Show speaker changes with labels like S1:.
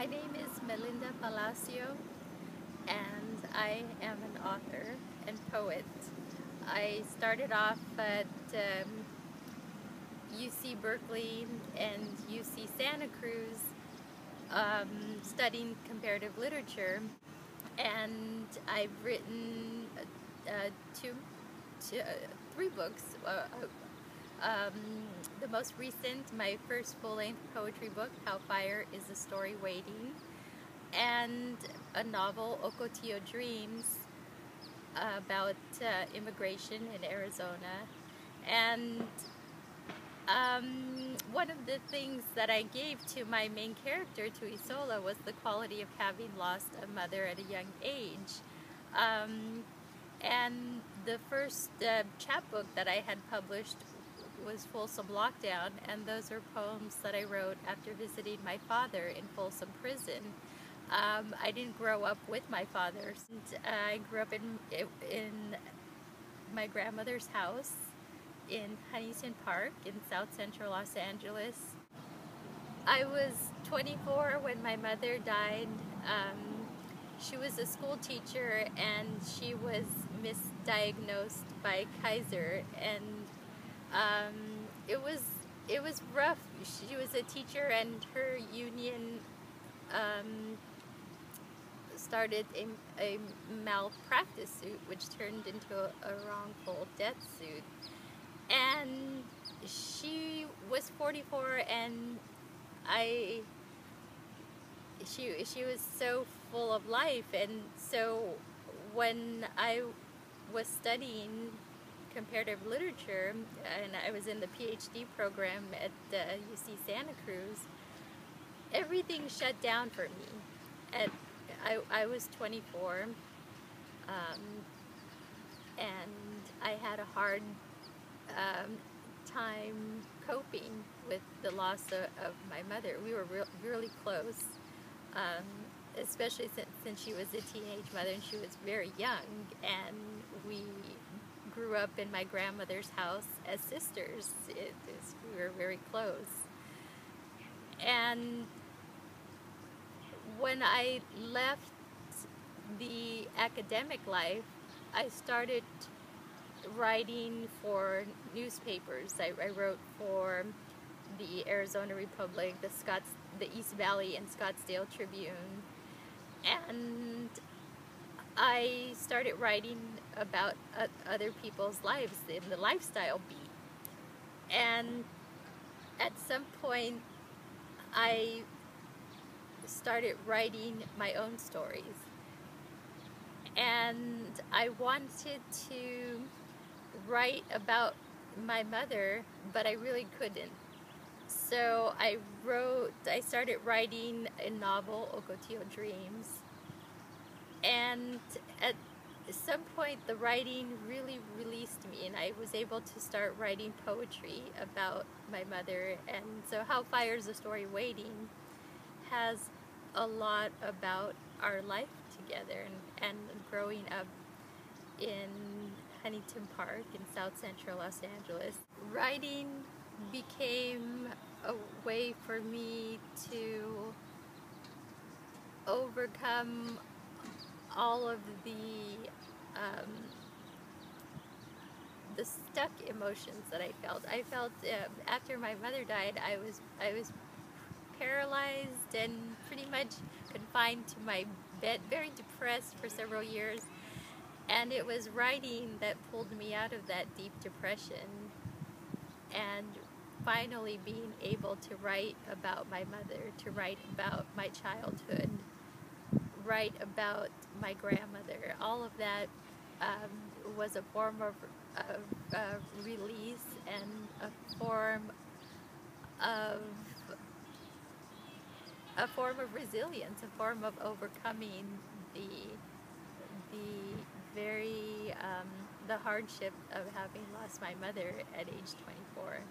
S1: My name is Melinda Palacio, and I am an author and poet. I started off at UC Berkeley and UC Santa Cruz studying comparative literature, and I've written three books. The most recent, my first full-length poetry book, How Fire is a Story Waiting, and a novel, Ocotillo Dreams, about immigration in Arizona. And one of the things that I gave to my main character, to Isola, was the quality of having lost a mother at a young age. And the first chapbook that I had published was Folsom Lockdown, and those are poems that I wrote after visiting my father in Folsom Prison. I didn't grow up with my father. I grew up in my grandmother's house in Huntington Park in South Central Los Angeles. I was 24 when my mother died. She was a school teacher, and she was misdiagnosed by Kaiser, and it was rough. She was a teacher, and her union started a malpractice suit, which turned into a wrongful death suit. And she was 44, and she was so full of life. And so when I was studying comparative literature, and I was in the PhD program at UC Santa Cruz, everything shut down for me. I was 24, and I had a hard time coping with the loss of my mother. We were really close, especially since she was a teenage mother and she was very young, and we grew up in my grandmother's house as sisters. We were very close. And when I left the academic life, I started writing for newspapers. I wrote for the Arizona Republic, the East Valley and Scottsdale Tribune, and I started writing about other people's lives in the lifestyle beat. And at some point, I started writing my own stories, and I wanted to write about my mother, but I really couldn't. So I started writing a novel, Ocotillo Dreams, and at some point the writing really released me, and I was able to start writing poetry about my mother. And so How Fire is a Story Waiting has a lot about our life together, and growing up in Huntington Park in South Central Los Angeles. Writing became a way for me to overcome all of the stuck emotions that I felt. I felt after my mother died, I was paralyzed and pretty much confined to my bed, very depressed for several years. And it was writing that pulled me out of that deep depression, and finally being able to write about my mother, to write about my childhood, write about my grandmother. All of that was a form of release, and a form of resilience, a form of overcoming the hardship of having lost my mother at age 24.